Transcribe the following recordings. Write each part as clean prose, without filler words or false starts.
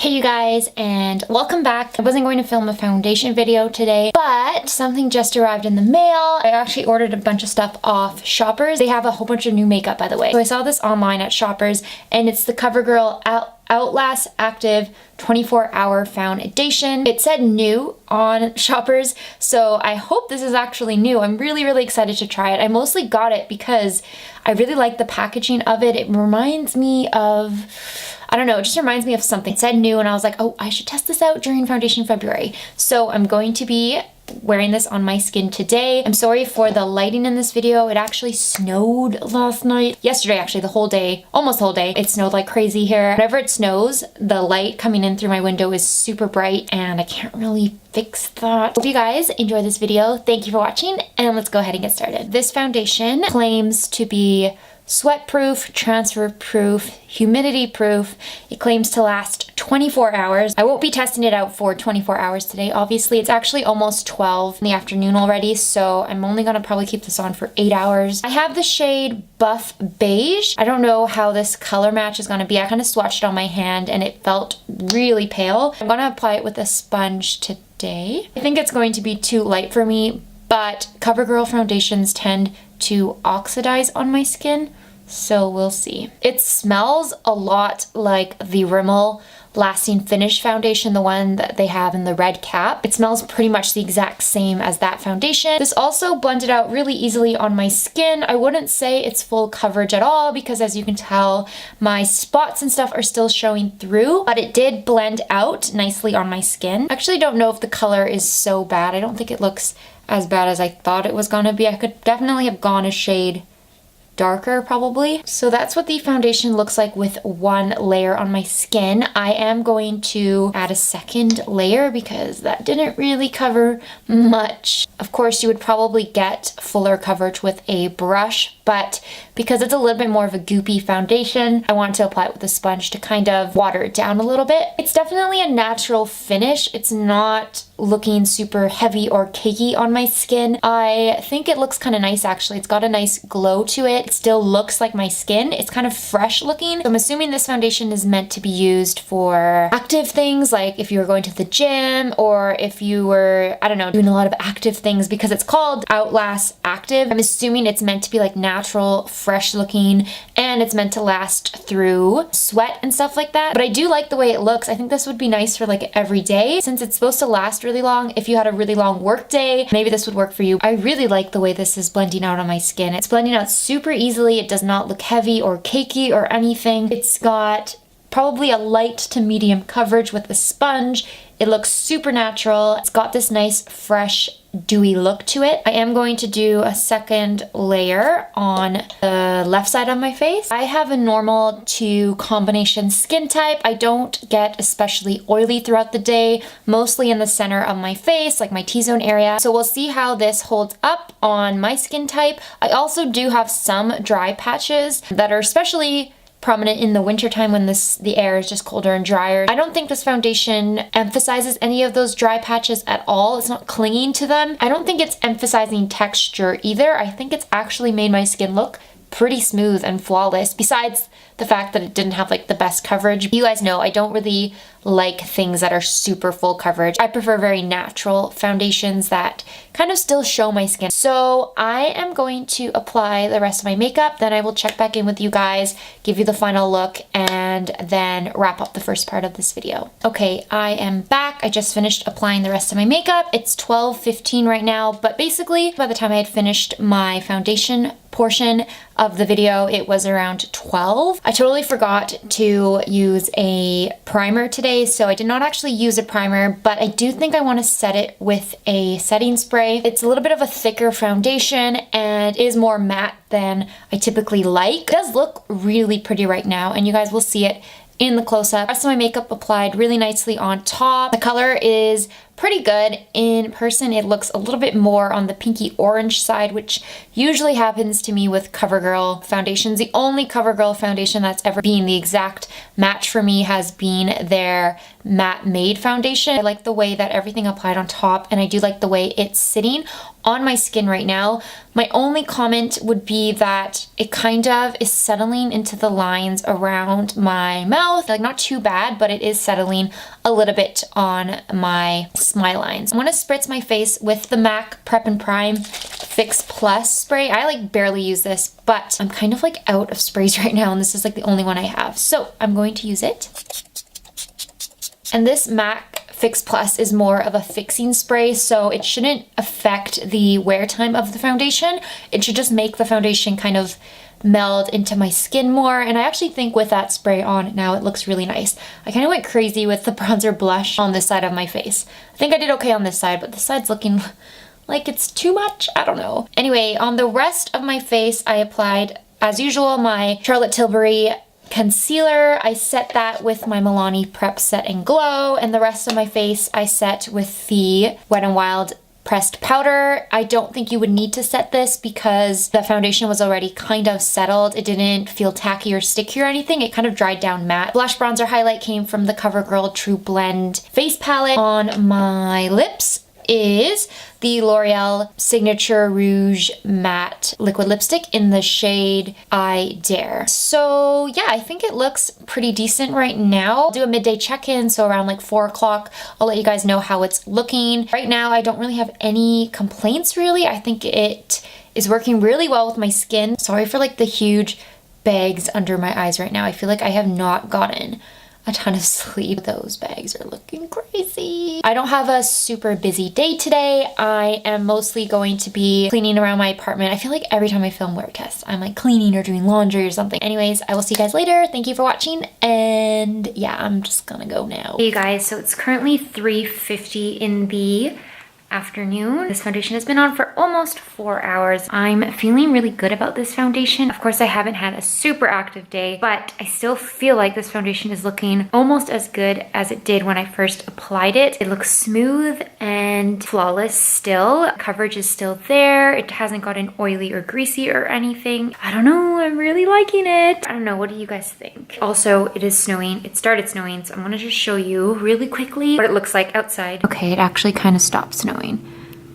Hey you guys, and welcome back. I wasn't going to film a foundation video today, but something just arrived in the mail. I actually ordered a bunch of stuff off Shoppers. They have a whole bunch of new makeup, by the way. So I saw this online at Shoppers, and it's the Covergirl Outlast Active 24-Hour Foundation. It said new on Shoppers, so I hope this is actually new. I'm really excited to try it. I mostly got it because I really like the packaging of it. It reminds me of, I don't know, it just reminds me of something. It said new and I was like, oh, I should test this out during Foundation February. So I'm going to be wearing this on my skin today. I'm sorry for the lighting in this video. It actually snowed last night. Yesterday, actually, the whole day, almost the whole day. It snowed like crazy here. Whenever it snows, the light coming in through my window is super bright and I can't really fix that. Hope you guys enjoy this video. Thank you for watching and let's go ahead and get started. This foundation claims to be sweat proof, transfer proof, humidity proof. It claims to last 24 hours. I won't be testing it out for 24 hours today. Obviously, it's actually almost 12 in the afternoon already, so I'm only gonna probably keep this on for 8 hours. I have the shade Buff Beige. I don't know how this color match is gonna be. I kind of swatched it on my hand and it felt really pale. I'm gonna apply it with a sponge today. I think it's going to be too light for me, but CoverGirl foundations tend to oxidize on my skin, so we'll see. It smells a lot like the Rimmel Lasting Finish foundation, the one that they have in the red cap. It smells pretty much the exact same as that foundation. This also blended out really easily on my skin. I wouldn't say it's full coverage at all because, as you can tell, my spots and stuff are still showing through, but it did blend out nicely on my skin. I actually don't know if the color is so bad. I don't think it looks as bad as I thought it was gonna be. I could definitely have gone a shade darker probably. So that's what the foundation looks like with one layer on my skin. I am going to add a second layer because that didn't really cover much. Of course, you would probably get fuller coverage with a brush, but because it's a little bit more of a goopy foundation, I want to apply it with a sponge to kind of water it down a little bit. It's definitely a natural finish. It's not looking super heavy or cakey on my skin. I think it looks kind of nice actually. It's got a nice glow to it. It still looks like my skin. It's kind of fresh looking. So I'm assuming this foundation is meant to be used for active things, like if you were going to the gym or if you were, I don't know, doing a lot of active things, because it's called Outlast Active. I'm assuming it's meant to be like natural, fresh looking, and it's meant to last through sweat and stuff like that. But I do like the way it looks. I think this would be nice for like every day since it's supposed to last really long. If you had a really long work day, maybe this would work for you. I really like the way this is blending out on my skin. It's blending out super easily. It does not look heavy or cakey or anything. It's got probably a light to medium coverage with the sponge. It looks super natural. It's got this nice, fresh, dewy look to it. I am going to do a second layer on the left side of my face. I have a normal to combination skin type. I don't get especially oily throughout the day, mostly in the center of my face, like my T-zone area. So we'll see how this holds up on my skin type. I also do have some dry patches that are especially prominent in the wintertime when the air is just colder and drier. I don't think this foundation emphasizes any of those dry patches at all. It's not clinging to them. I don't think it's emphasizing texture either. I think it's actually made my skin look pretty smooth and flawless, besides the fact that it didn't have like the best coverage. You guys know I don't really like things that are super full coverage. I prefer very natural foundations that kind of still show my skin. So I am going to apply the rest of my makeup, then I will check back in with you guys, give you the final look, and then wrap up the first part of this video. Okay, I am back. I just finished applying the rest of my makeup. It's 12:15 right now, but basically by the time I had finished my foundation portion of the video, it was around 12. I totally forgot to use a primer today, so I did not actually use a primer, but I do think I want to set it with a setting spray. It's a little bit of a thicker foundation and is more matte than I typically like. It does look really pretty right now, and you guys will see it in the close-up. Rest of my makeup applied really nicely on top. The color is pretty good. In person, it looks a little bit more on the pinky orange side, which usually happens to me with CoverGirl foundations. The only CoverGirl foundation that's ever been the exact match for me has been their matte made foundation. I like the way that everything applied on top, and I do like the way it's sitting on my skin right now. My only comment would be that it kind of is settling into the lines around my mouth. Like, not too bad, but it is settling a little bit on my smile lines. I'm gonna spritz my face with the MAC Prep and Prime Fix Plus spray. I like barely use this, but I'm kind of like out of sprays right now, and this is like the only one I have. So I'm going to use it. And this MAC Fix Plus is more of a fixing spray, so it shouldn't affect the wear time of the foundation. It should just make the foundation kind of meld into my skin more, and I actually think with that spray on now, it looks really nice. I kind of went crazy with the bronzer blush on this side of my face. I think I did okay on this side, but this side's looking like it's too much. I don't know. Anyway, on the rest of my face, I applied, as usual, my Charlotte Tilbury concealer. I set that with my Milani Prep Set and Glow, and the rest of my face I set with the Wet n Wild pressed powder. I don't think you would need to set this because the foundation was already kind of settled. It didn't feel tacky or sticky or anything. It kind of dried down matte. Blush bronzer highlight came from the CoverGirl True Blend face palette. On my lips is the L'Oreal Signature Rouge Matte Liquid Lipstick in the shade I Dare. So yeah, I think it looks pretty decent right now. I'll do a midday check-in, so around like 4 o'clock, I'll let you guys know how it's looking. Right now, I don't really have any complaints really. I think it is working really well with my skin. Sorry for like the huge bags under my eyes right now. I feel like I have not gotten a ton of sleep. Those bags are looking crazy. I don't have a super busy day today. I am mostly going to be cleaning around my apartment. I feel like every time I film wear tests, I'm like cleaning or doing laundry or something. Anyways, I will see you guys later. Thank you for watching, and yeah, I'm just gonna go now. Hey guys, so it's currently 3:50 in the afternoon. This foundation has been on for almost 4 hours. I'm feeling really good about this foundation. Of course, I haven't had a super active day, but I still feel like this foundation is looking almost as good as it did when I first applied it. It looks smooth and flawless still. Coverage is still there. It hasn't gotten oily or greasy or anything. I don't know, I'm really liking it. I don't know, what do you guys think? Also, it is snowing. It started snowing, so I'm gonna just show you really quickly what it looks like outside. Okay, it actually kind of stopped snowing.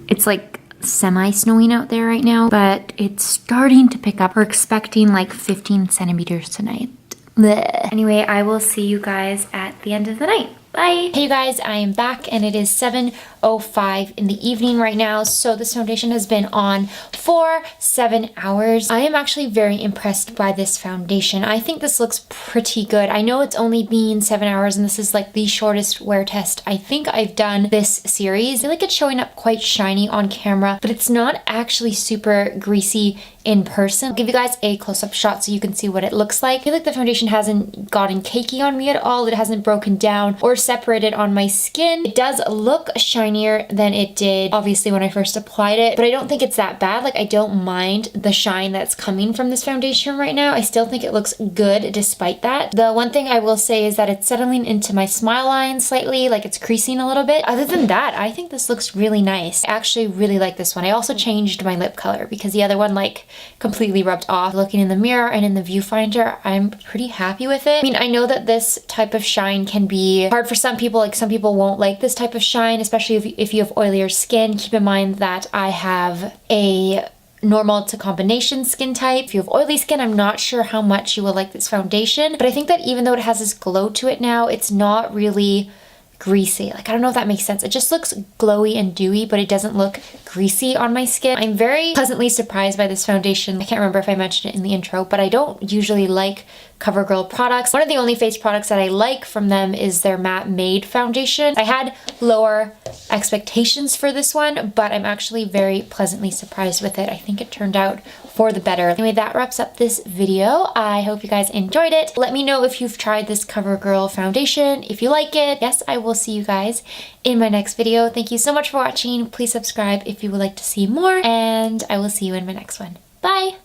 It's like semi-snowing out there right now, but it's starting to pick up. We're expecting like 15 centimeters tonight. Blech. Anyway, I will see you guys at the end of the night. Bye. Hey you guys, I am back and it is 7:05 in the evening right now. So this foundation has been on for 7 hours. I am actually very impressed by this foundation. I think this looks pretty good. I know it's only been 7 hours and this is like the shortest wear test I think I've done this series. I feel like it's showing up quite shiny on camera, but it's not actually super greasy in person. I'll give you guys a close-up shot so you can see what it looks like. I feel like the foundation hasn't gotten cakey on me at all. It hasn't broken down or separated on my skin. It does look shinier than it did obviously when I first applied it, but I don't think it's that bad. Like, I don't mind the shine that's coming from this foundation right now. I still think it looks good despite that. The one thing I will say is that it's settling into my smile line slightly, like it's creasing a little bit. Other than that, I think this looks really nice. I actually really like this one. I also changed my lip color because the other one like completely rubbed off. Looking in the mirror and in the viewfinder, I'm pretty happy with it. I mean, I know that this type of shine can be hard for some people. Like, some people won't like this type of shine, especially if you have oilier skin. Keep in mind that I have a normal to combination skin type. If you have oily skin, I'm not sure how much you will like this foundation, but I think that even though it has this glow to it now, it's not really greasy. Like, I don't know if that makes sense. It just looks glowy and dewy, but it doesn't look greasy on my skin. I'm very pleasantly surprised by this foundation. I can't remember if I mentioned it in the intro, but I don't usually like CoverGirl products. One of the only face products that I like from them is their matte made foundation. I had lower expectations for this one, but I'm actually very pleasantly surprised with it. I think it turned out for the better. Anyway, that wraps up this video. I hope you guys enjoyed it. Let me know if you've tried this CoverGirl foundation, if you like it. Yes, I will see you guys in my next video. Thank you so much for watching. Please subscribe if you would like to see more, and I will see you in my next one. Bye!